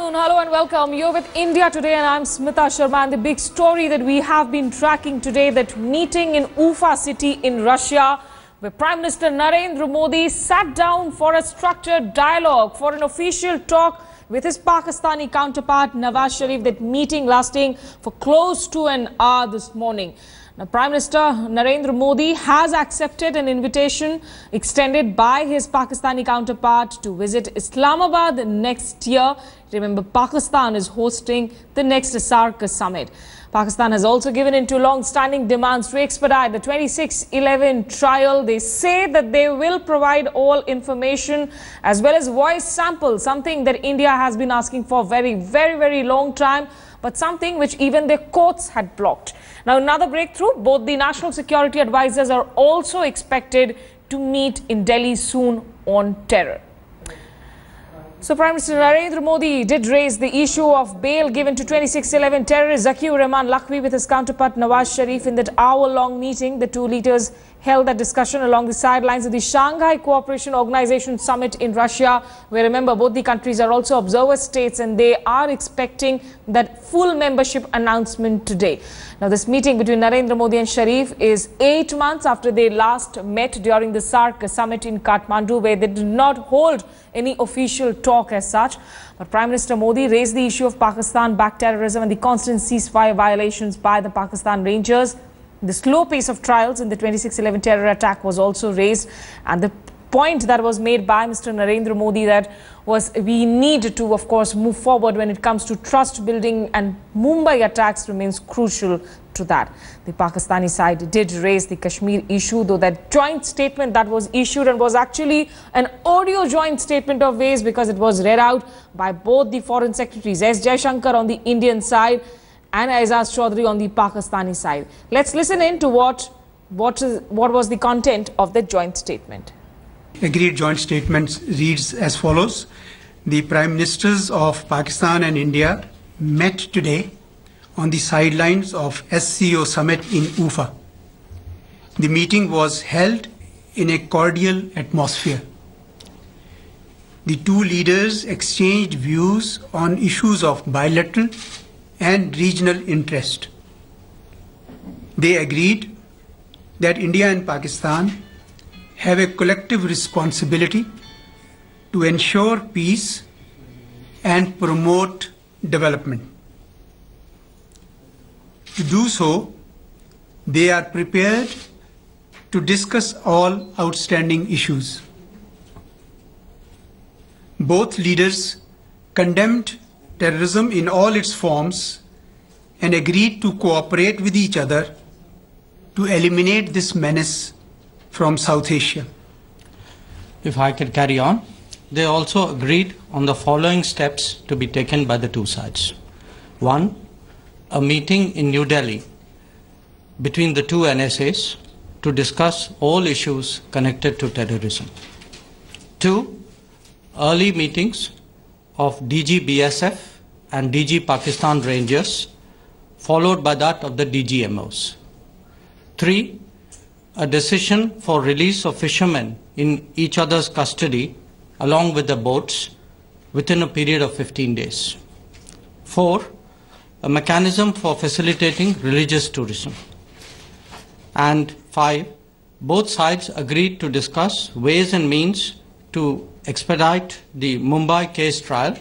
afternoon. Hello and welcome. You're with India Today and I'm Smita Sharma. And the big story that we have been tracking today, that meeting in Ufa city in Russia, where Prime Minister Narendra Modi sat down for a structured dialogue, for an official talk with his Pakistani counterpart Nawaz Sharif. That meeting lasting for close to an hour this morning. Now, Prime Minister Narendra Modi has accepted an invitation extended by his Pakistani counterpart to visit Islamabad next year. Remember, Pakistan is hosting the next SAARC summit. Pakistan has also given in to long-standing demands to expedite the 2611 trial. They say that they will provide all information as well as voice samples, something that India has been asking for very long time, but something which even their courts had blocked. Now, another breakthrough, both the national security advisors are also expected to meet in Delhi soon on terror. So, Prime Minister Narendra Modi did raise the issue of bail given to 2611 terrorist Zakir Rahman Lakhvi with his counterpart Nawaz Sharif. In that hour-long meeting, the two leaders held that discussion along the sidelines of the Shanghai Cooperation Organization summit in Russia, where, remember, both the countries are also observer states and they are expecting that full membership announcement today. Now, this meeting between Narendra Modi and Sharif is 8 months after they last met during the SAARC summit in Kathmandu, where they did not hold any official talk as such. But Prime Minister Modi raised the issue of Pakistan-backed terrorism and the constant ceasefire violations by the Pakistan Rangers. The slow pace of trials in the 2611 terror attack was also raised, and the point that was made by Mr. Narendra Modi that was we need to, of course, move forward when it comes to trust building, and Mumbai attacks remains crucial to that. The Pakistani side did raise the Kashmir issue, though that joint statement that was issued and was actually an audio joint statement of ways, because it was read out by both the foreign secretaries, S. Jaishankar on the Indian side and Aizaz Chaudhry on the Pakistani side. Let's listen in to what was the content of the joint statement. Agreed joint statement reads as follows. The Prime Ministers of Pakistan and India met today on the sidelines of SCO summit in Ufa. The meeting was held in a cordial atmosphere. The two leaders exchanged views on issues of bilateral and regional interest. They agreed that India and Pakistan have a collective responsibility to ensure peace and promote development. To do so, they are prepared to discuss all outstanding issues. Both leaders condemned terrorism in all its forms and agreed to cooperate with each other to eliminate this menace from South Asia. If I can carry on, they also agreed on the following steps to be taken by the two sides. 1. A meeting in New Delhi between the two NSAs to discuss all issues connected to terrorism. 2. Early meetings of DG BSF and DG Pakistan Rangers, followed by that of the DGMOs. 3. A decision for release of fishermen in each other's custody along with the boats within a period of 15 days. 4. A mechanism for facilitating religious tourism. And 5. Both sides agreed to discuss ways and means to expedite the Mumbai case trial,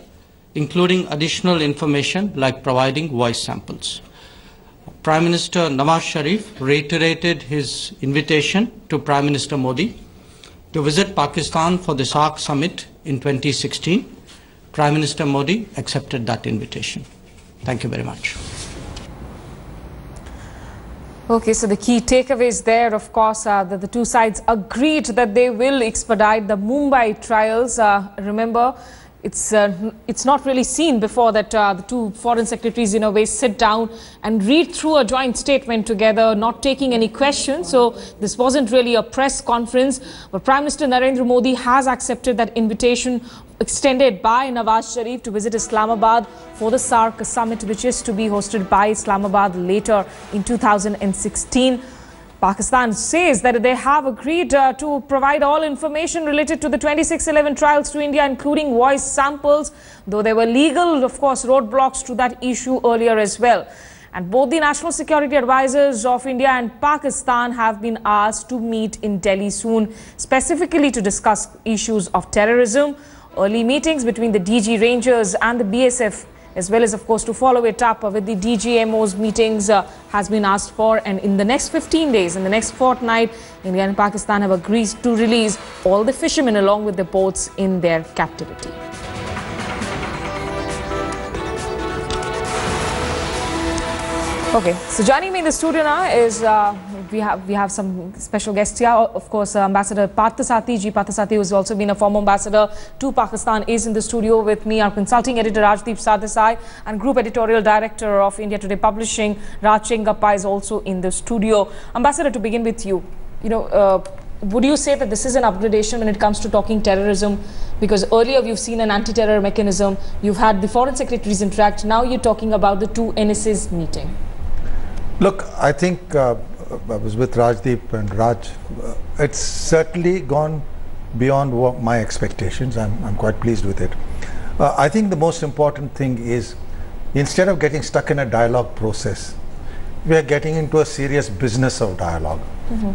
including additional information like providing voice samples. Prime Minister Nawaz Sharif reiterated his invitation to Prime Minister Modi to visit Pakistan for the SAARC summit in 2016. Prime Minister Modi accepted that invitation. Thank you very much. Okay, so the key takeaways there, of course, are that the two sides agreed that they will expedite the Mumbai trials. Remember, it's not really seen before that the two foreign secretaries, in a way, sit down and read through a joint statement together, not taking any questions. So this wasn't really a press conference. But Prime Minister Narendra Modi has accepted that invitation extended by Nawaz Sharif to visit Islamabad for the SAARC summit, which is to be hosted by Islamabad later in 2016. Pakistan says that they have agreed to provide all information related to the 2611 trials to India, including voice samples, though there were legal, of course, roadblocks to that issue earlier as well. And both the national security advisors of India and Pakistan have been asked to meet in Delhi soon, specifically to discuss issues of terrorism. Early meetings between the DG Rangers and the BSF, as well as, of course, to follow it up with the DGMO's meetings has been asked for. And in the next 15 days, in the next fortnight, India and Pakistan have agreed to release all the fishermen along with the boats in their captivity. Okay, so joining me in the studio now is we have some special guests here. Of course, Ambassador Parthasarathi Ji. Parthasarathi, who has also been a former ambassador to Pakistan, is in the studio with me. Our consulting editor Rajdeep Sardesai and group editorial director of India Today Publishing Raj Chengappa is also in the studio. Ambassador, to begin with you, would you say that this is an upgradation when it comes to talking terrorism? Because earlier we've seen an anti-terror mechanism, you've had the foreign secretaries interact, now you're talking about the two NSAs meeting. Look, I think I was with Rajdeep and Raj. It's certainly gone beyond my expectations. I'm quite pleased with it. I think the most important thing is, instead of getting stuck in a dialogue process, we are getting into a serious business of dialogue.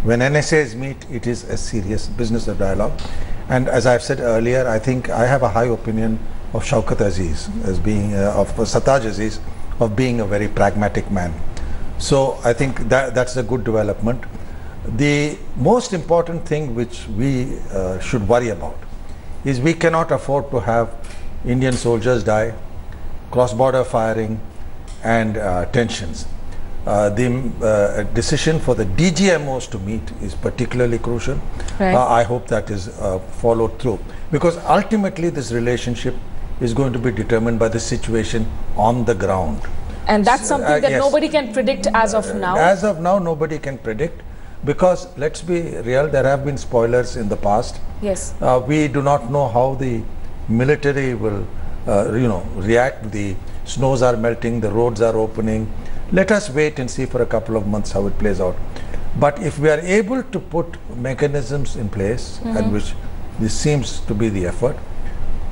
When NSAs meet, it is a serious business of dialogue. And as I've said earlier, I think I have a high opinion of Shaukat Aziz as being, of Sartaj Aziz, of being a very pragmatic man. So I think that's a good development. The most important thing which we should worry about is we cannot afford to have Indian soldiers die, cross-border firing and tensions. The decision for the DGMOs to meet is particularly crucial. Right. I hope that is followed through, because ultimately this relationship is going to be determined by the situation on the ground. And that's something that yes, nobody can predict as of now? As of now, nobody can predict, because let's be real, there have been spoilers in the past. Yes. We do not know how the military will, react. The snows are melting, the roads are opening. Let us wait and see for a couple of months how it plays out. But if we are able to put mechanisms in place, and which this seems to be the effort,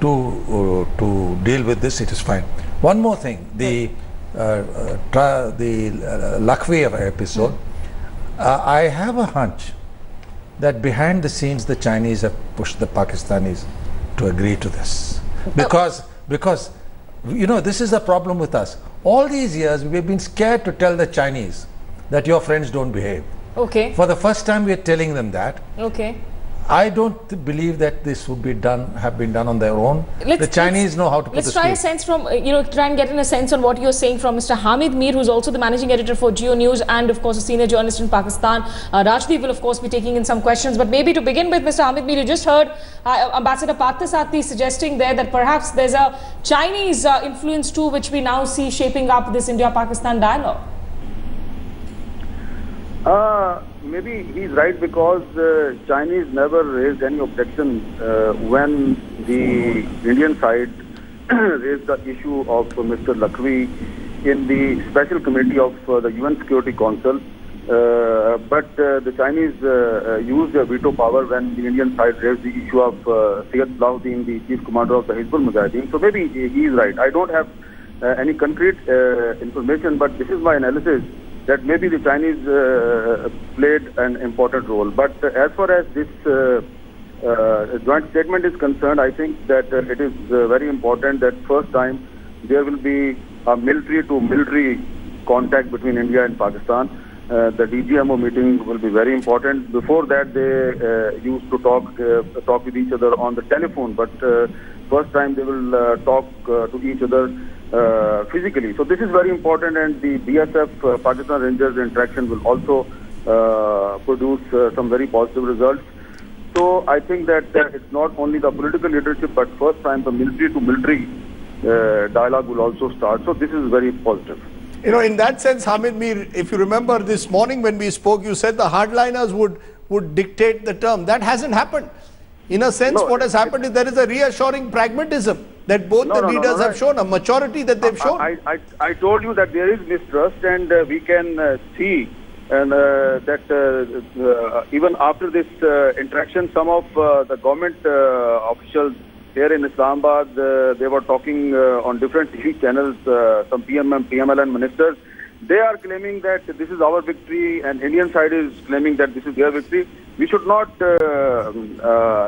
to deal with this, it is fine. One more thing, the Lakhvi episode, I have a hunch that behind the scenes the Chinese have pushed the Pakistanis to agree to this, because this is a problem with us. All these years we have been scared to tell the Chinese that your friends don't behave. Okay. For the first time we are telling them that. Okay. I don't believe that this would be have been done on their own. The Chinese know how to put Let's try a sense from, try and get in a sense on what you're saying from Mr. Hamid Mir, who's also the managing editor for Geo News and, of course, a senior journalist in Pakistan. Rajdeep will, of course, be taking in some questions. But maybe to begin with, Mr. Hamid Mir, you just heard Ambassador Parthasarathi suggesting there that perhaps there's a Chinese influence too, which we now see shaping up this India-Pakistan dialogue. Maybe he's right, because Chinese never raised any objection when the Indian side raised the issue of Mr. Lakhvi in the special committee of the UN Security Council. But the Chinese used their veto power when the Indian side raised the issue of Syed Salahuddin, the chief commander of the Hizbul Mujahideen. So maybe he's right. I don't have any concrete information, but this is my analysis, that maybe the Chinese played an important role. But as far as this joint statement is concerned, I think that it is very important that first time there will be a military-to-military contact between India and Pakistan. The DGMO meeting will be very important. Before that, they used to talk with each other on the telephone, but first time they will talk to each other physically. So this is very important, and the BSF Pakistan Rangers interaction will also produce some very positive results. So I think that it's not only the political leadership, but first time the military to military dialogue will also start. So this is very positive. In that sense, Hamid Mir, if you remember this morning when we spoke, you said the hardliners would dictate the term. That hasn't happened. In a sense, what has happened is there is a reassuring pragmatism that both the leaders have shown, a maturity that they've shown. I told you that there is mistrust, and we can see and that even after this interaction, some of the government officials here in Islamabad, they were talking on different TV channels, some PMLN ministers. They are claiming that this is our victory, and Indian side is claiming that this is their victory. We should not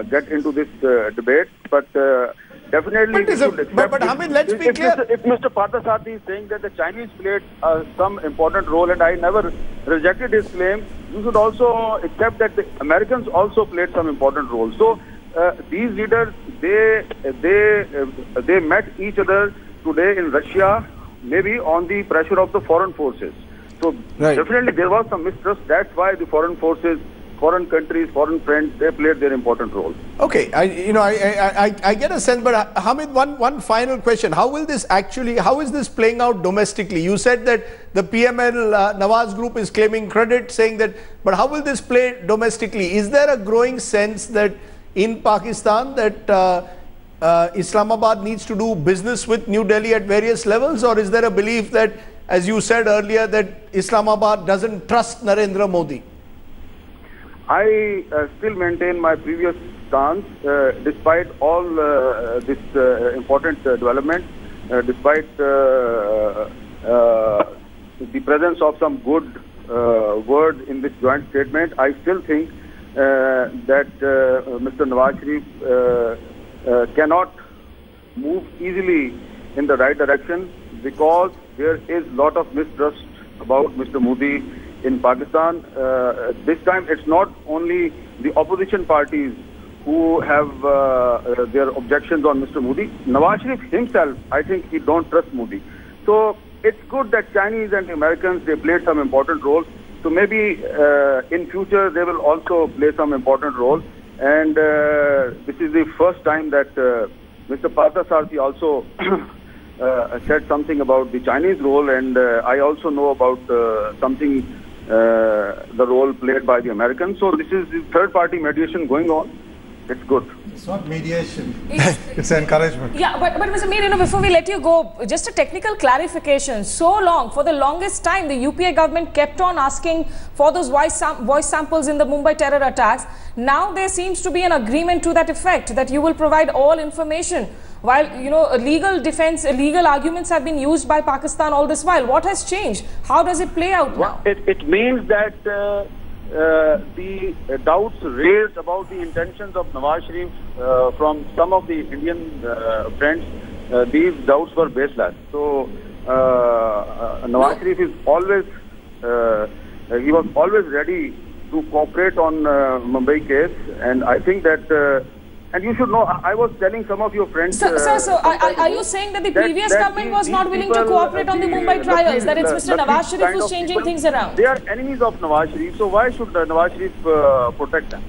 get into this debate, but definitely we should accept. But Hamid, let's be clear. If Mr. Parthasarathi is saying that the Chinese played some important role, and I never rejected his claim, you should also accept that the Americans also played some important role. So these leaders, they met each other today in Russia, maybe on the pressure of the foreign forces. So definitely there was some mistrust. That's why the foreign forces, foreign countries, foreign friends, they played their important role. Okay, I get a sense, but Hamid, one final question. How is this playing out domestically? You said that the PML Nawaz group is claiming credit, saying that, but how will this play domestically? Is there a growing sense that in Pakistan that Islamabad needs to do business with New Delhi at various levels, or is there a belief that, as you said earlier, that Islamabad doesn't trust Narendra Modi? I still maintain my previous stance, despite all this important development, despite the presence of some good words in this joint statement. I still think that Mr. Nawaz Sharif cannot move easily in the right direction, because there is a lot of mistrust about Mr. Modi in Pakistan. This time it's not only the opposition parties who have their objections on Mr. Modi. Nawaz Sharif himself, I think he don't trust Modi. So it's good that Chinese and Americans, they played some important role. So maybe in future they will also play some important role. And this is the first time that Mr. Parthasarathi also said something about the Chinese role, and I also know about something, the role played by the Americans. So this is the third party mediation going on. It's good. It's not mediation. It's encouragement. Yeah, but Mr. Mir, before we let you go, just a technical clarification. So long, for the longest time, the UPA government kept on asking for those voice samples in the Mumbai terror attacks. Now there seems to be an agreement to that effect, that you will provide all information. While, legal arguments have been used by Pakistan all this while. What has changed? How does it play out now? It means that the doubts raised about the intentions of Nawaz Sharif from some of the Indian friends, these doubts were baseless. So Nawaz Sharif is always, he was always ready to cooperate on Mumbai case, and I think that, and you should know, I was telling some of your friends... So are you saying that the previous government was not willing to cooperate on the Mumbai trials, that it's Mr. Nawaz Sharif who's changing things around? They are enemies of Nawaz Sharif, so why should Nawaz Sharif protect them?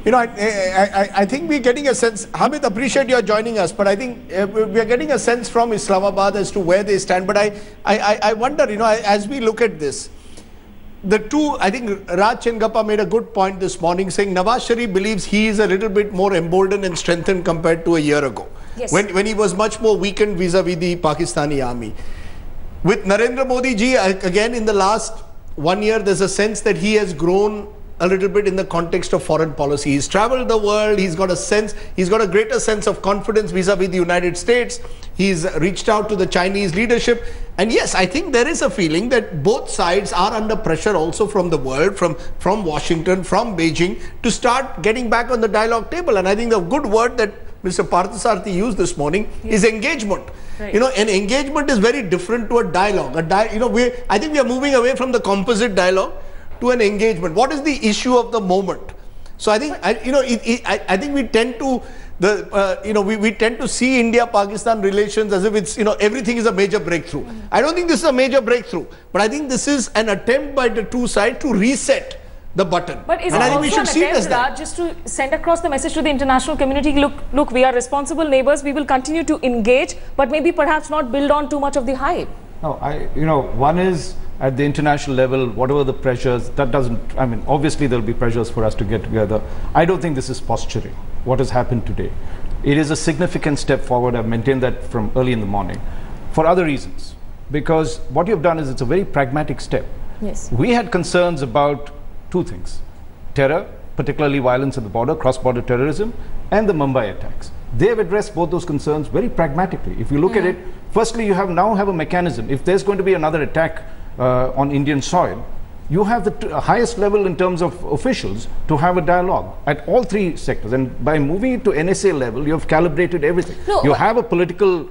I think we're getting a sense, Hamid, appreciate your joining us, but I think we are getting a sense from Islamabad as to where they stand. But I wonder, as we look at this, the two, I think Raj Chengappa made a good point this morning, saying Nawaz Sharif believes he is a little bit more emboldened and strengthened compared to a year ago, yes, when he was much more weakened vis-a-vis the Pakistani army. With Narendra Modi ji, again in the last 1 year, there's a sense that he has grown a little bit in the context of foreign policy. He's traveled the world, he's got a greater sense of confidence vis-a-vis the United States. He's reached out to the Chinese leadership. And yes, I think there is a feeling that both sides are under pressure also from the world, from Washington, from Beijing, to start getting back on the dialogue table. And I think the good word that Mr. Parthasarathi used this morning is engagement. Right. An engagement is very different to a dialogue. I think we are moving away from the composite dialogue to an engagement. What is the issue of the moment? So I think, I think we tend to we tend to see India-Pakistan relations as if it's, everything is a major breakthrough. I don't think this is a major breakthrough, but I think this is an attempt by the two sides to reset the button. But is it also an attempt, just to send across the message to the international community, look, we are responsible neighbors, we will continue to engage, but maybe perhaps not build on too much of the hype? No, one is at the international level, whatever the pressures, that doesn't, obviously there'll be pressures for us to get together. I don't think this is posturing, what has happened today. It is a significant step forward. I've maintained that from early in the morning for other reasons, because what you've done is it's a very pragmatic step. Yes. We had concerns about two things: terror, particularly violence at the border, cross-border terrorism, and the Mumbai attacks. They have addressed both those concerns very pragmatically. If you look at it, firstly, you now have a mechanism. If there's going to be another attack on Indian soil, you have the highest level in terms of officials to have a dialogue at all three sectors. And by moving it to NSA level, you have calibrated everything. No, you have a political,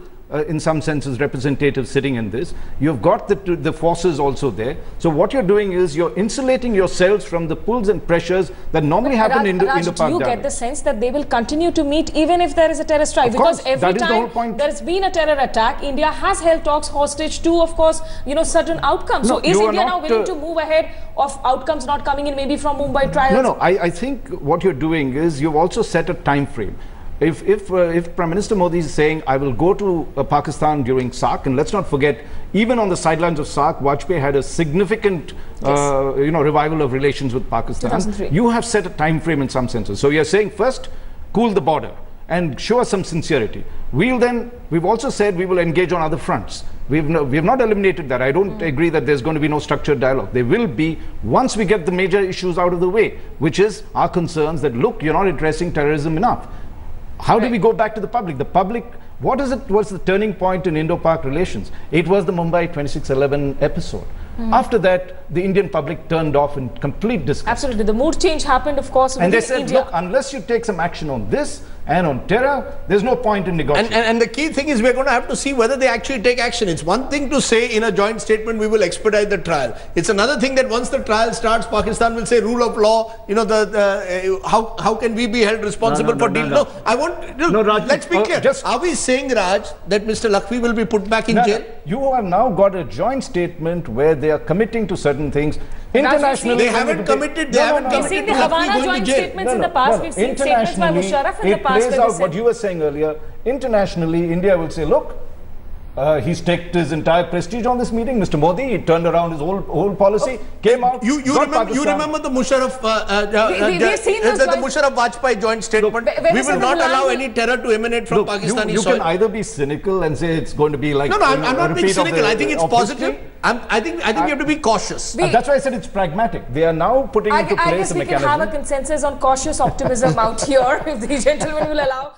in some senses, representative sitting in this. You've got the forces also there. So what you're doing is you're insulating yourselves from the pulls and pressures that normally happen in Raj, Indo-Pak do you get the sense that they will continue to meet even if there is a terror strike? Because every time there's been a terror attack, India has held talks hostage to, of course, certain outcomes. No, so is India now willing to move ahead of outcomes not coming in, maybe from Mumbai trials? No, I think what you're doing is you've also set a time frame. If Prime Minister Modi is saying, I will go to Pakistan during SAARC, and let's not forget, even on the sidelines of SAARC, Vajpayee had a significant revival of relations with Pakistan. 2003. You have set a time frame in some senses. So you're saying, first, cool the border and show us some sincerity. We've also said we will engage on other fronts. We have not eliminated that. I don't agree that there's going to be no structured dialogue. There will be, once we get the major issues out of the way, which is our concerns that, look, you're not addressing terrorism enough. How do we go back to the public? The public, was the turning point in Indo-Pak relations? It was the Mumbai 26/11 episode. After that, the Indian public turned off in complete disgust. Absolutely. The mood change happened, of course, and they said, India. look, unless you take some action on this and on terror, there's no point in negotiating. And the key thing is we're going to have to see whether they actually take action. It's one thing to say in a joint statement, we will expedite the trial. It's another thing that once the trial starts, Pakistan will say rule of law, how can we be held responsible for deal? No, Raj, let's be clear. Are we saying, Raj, that Mr. Lakhvi will be put back in jail? You have now got a joint statement where they are committing to certain things. Internationally, they haven't committed. They haven't committed. We've seen the Havana joint statements in the past. We've seen statements by Musharraf in the past. It plays out what you were saying earlier. Internationally, India will say, look, he staked his entire prestige on this meeting. Mr. Modi, he turned around his whole policy, came out. You remember the Musharraf, the Musharraf Vajpayee joint statement? We will not allow any terror to emanate from Pakistani soil. You can either be cynical and say it's going to be like. No, I'm not being cynical. I think it's positive. I think we have to be cautious. That's why I said it's pragmatic. They are now putting into place a mechanism. I guess we can have a consensus on cautious optimism out here, if the gentleman will allow.